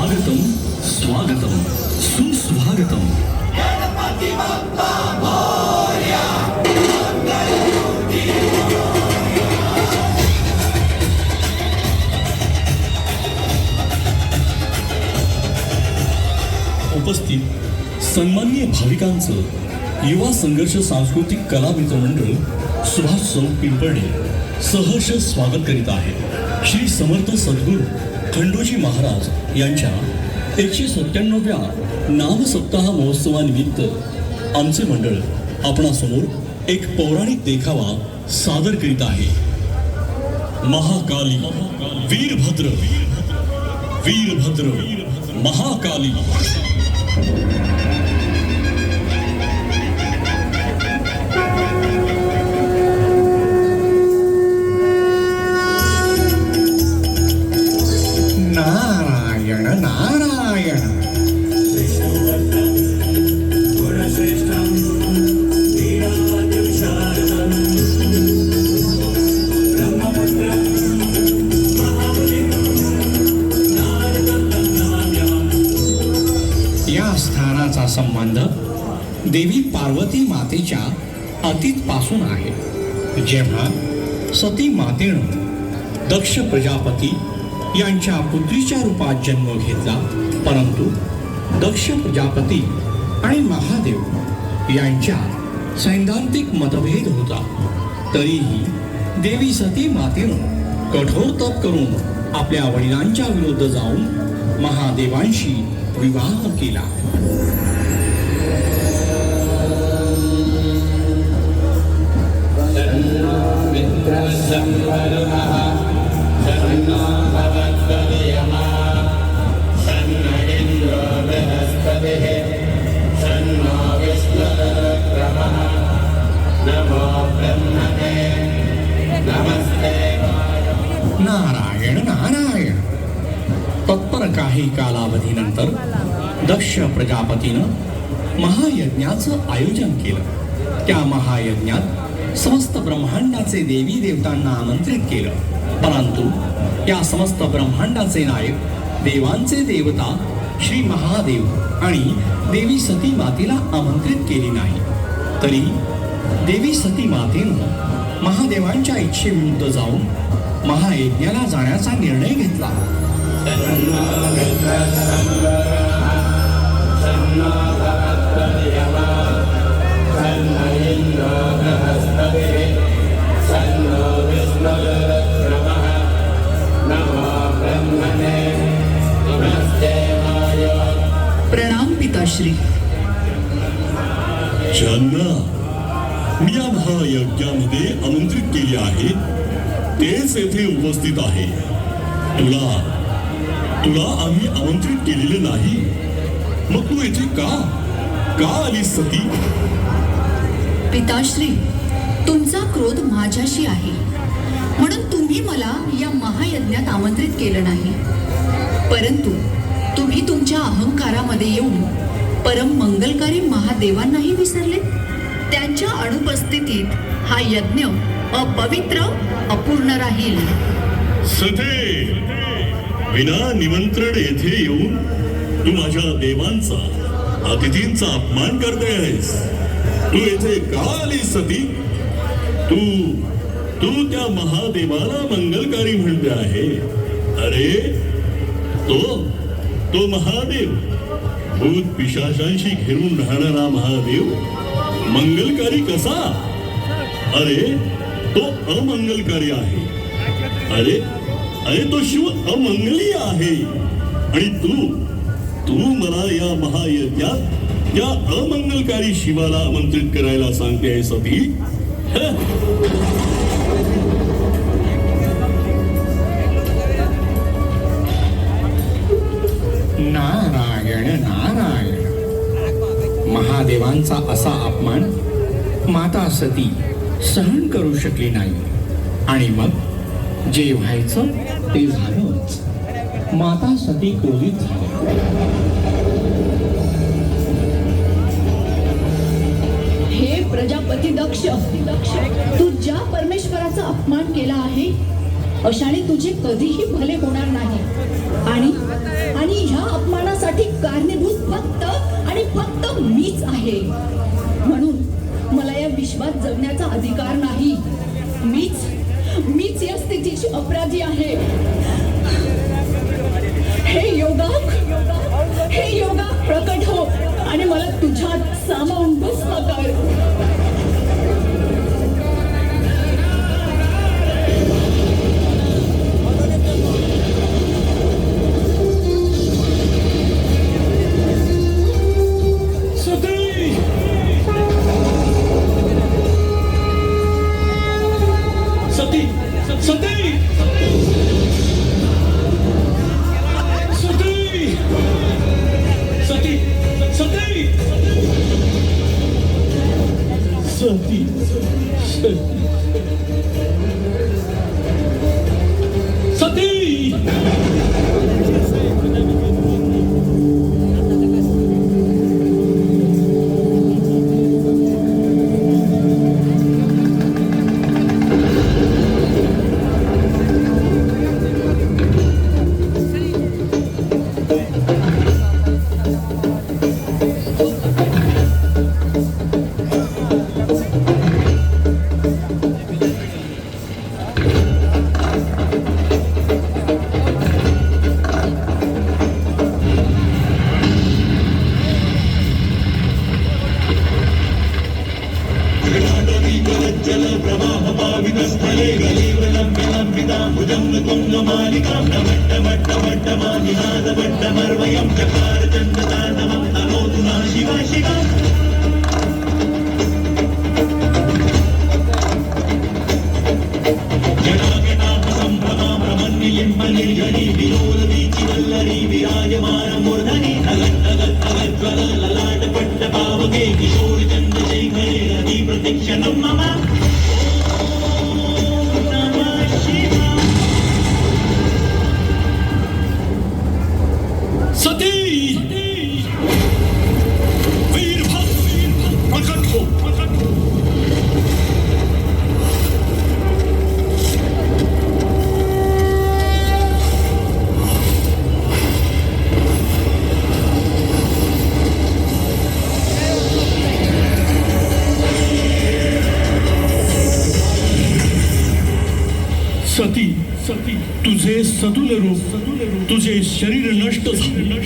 स्वागतम स्वागतम सुस्वागतम. उपस्थित सन्माननीय भाविकांचं युवा संघर्ष सांस्कृतिक कला मित्र मंडळ सुभाष चौक पिंपळणे सहर्ष स्वागत करीत आहे. श्री समर्थ सद्गुरू खंडोजी महाराज यांच्या 197व्या नामसप्ताह महोत्सवानिमित्त आमचे मंडळ आपणासमोर एक पौराणिक देखावा सादर करीत आहे. महाकाली वीरभद्र वीरभद्र महाकाली. नारायण नारायण. या स्थानाचा संबंध देवी पार्वती मातेच्या अतीतपासून आहे. जेव्हा सती मातेनं दक्ष प्रजापती यांच्या पुत्रीच्या रूपात जन्म घेतला, परंतु दक्ष प्रजापती आणि महादेव यांच्यात सैद्धांतिक मतभेद होता. तरीही देवी सती मातेनं कठोर तप करून आपल्या वडिलांच्या विरुद्ध जाऊन महादेवांशी विवाह केला. नारायण नारायण. तत्पर काही कालावधीनंतर दक्ष प्रजापतीनं महायज्ञाचं आयोजन केलं. त्या महायज्ञात समस्त ब्रह्मांडाचे देवी देवतांना आमंत्रित केलं, परंतु या समस्त ब्रह्मांडाचे नायक देवांचे देवता श्री महादेव आणि देवी सती मातेला आमंत्रित केले नाही. तरी देवी सती मातेनं महादेवांच्या इच्छेविरुद्ध जाऊन महायज्ञाला जाण्याचा निर्णय घेतला. प्रणाम पिताश्री. ज्यांना मी या महायज्ञामध्ये आमंत्रित केले आहे तेच येथे उपस्थित आहे. तुला आम्ही आमंत्रित केलेले नाही, मग तू येथे का आली सती? पिताश्री, तुमचा क्रोध माझ्याशी आहे म्हणून तुम्ही मला या महायज्ञात आमंत्रित केलं नाही, परंतु तुम्ही तुमच्या अहंकारामध्ये येऊन परम मंगलकारी महादेवांनाही विसरले. त्यांच्या अनुपस्थितीत हा यज्ञ अपवित्र अपूर्ण राहील. सते, विना निमंत्रण येथे येऊन तू माझ्या देवांचा अतिथींचा अपमान करते आहेस. तू येथे का आलीस सती? तू त्या महादेवाला मंगलकारी म्हणते आहे. अरे तो महादेव, भूत पिशाचांशी घेरून राहणारा महादेव मंगलकारी कसा? अरे तो अमंगलकारी आहे. अरे तो शिव अमंगलीय आहे. आणि तू मला या महायज्ञात या अमंगलकारी शिवाला आमंत्रित करायला सांगते आहे सती? नारायण नारायण. महादेवांचा असा अपमान माता सती सहन करू शकली नाही आणि मग जे व्हायचं ते झालं. माता सती क्रोधित झाल्या. हे प्रजापती दक्ष, तू ज्या परमेश्वराचा अपमान केला आहे अशाने तुझे कधीही भले होणार नाही आणि ह्या सती सती सती वीरभद्र प्रकट हो सती सती तुझे सदुल रूप तुझे शरीर नष्ट झाले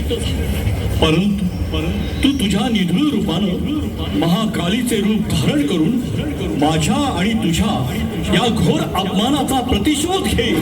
परंतु तू तुझ्या निधूळ रूपानं महाकालीचे रूप धारण करून माझ्या आणि तुझ्या या घोर अपमानाचा प्रतिशोध घे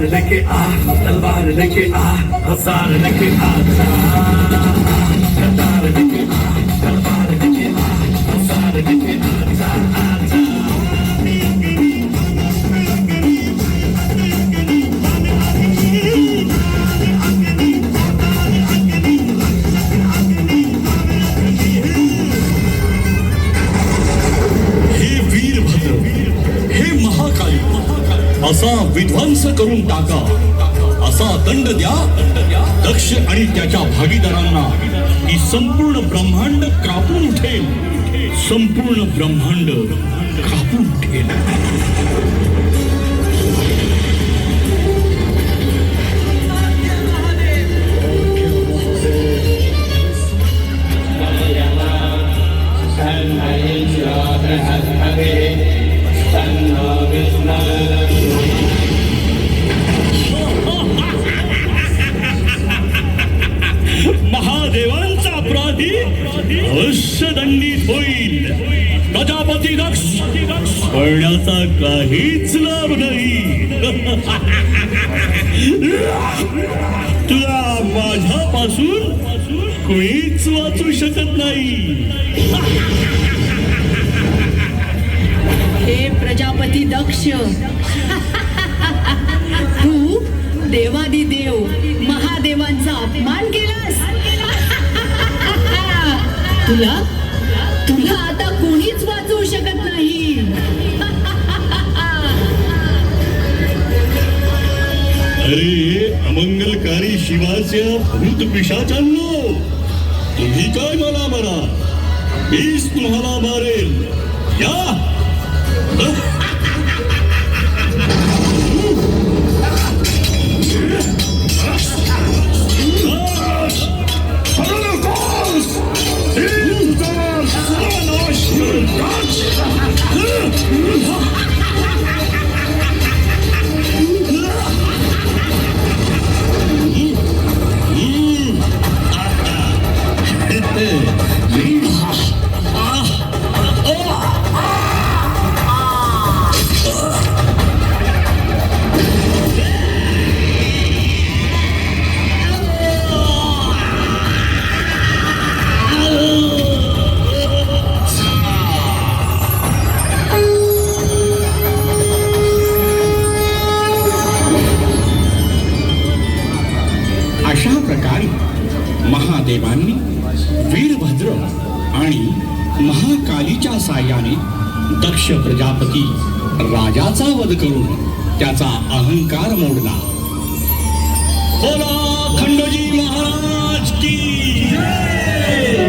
लेके आ तलवार लेके आ हसार लेके आ कतार लेके आ तलवार लेके आ हसार लेके आ असा विध्वंस करून टाका असा दंड द्या दक्ष आणि त्याच्या भागीदारांना ही संपूर्ण ब्रह्मांड कापून उठेल संपूर्ण ब्रह्मांड कापून उठेल महादेवांचा अपराधी अवश्य दंडित होईल प्रजापती दक्ष करण्याचा काहीच लाभ नाही तुला माझ्यापासून कोणीच वाचू शकत नाही हे प्रजापती दक्ष अपमान केलास तुला तुला आता कोणीच वाचवू शकत नाही. अरे अमंगलकारी शिवाच्या भूत पिशाचांनो, तुम्ही काय मला मारा, मीच तुम्हाला मारेल. या अशा प्रकारे महादेवांनी वीरभद्र आणि महाकालीच्या साह्याने दक्ष प्रजापती राजाचा वध करून त्याचा अहंकार मोडला. बोला खंडोजी महाराज की जय.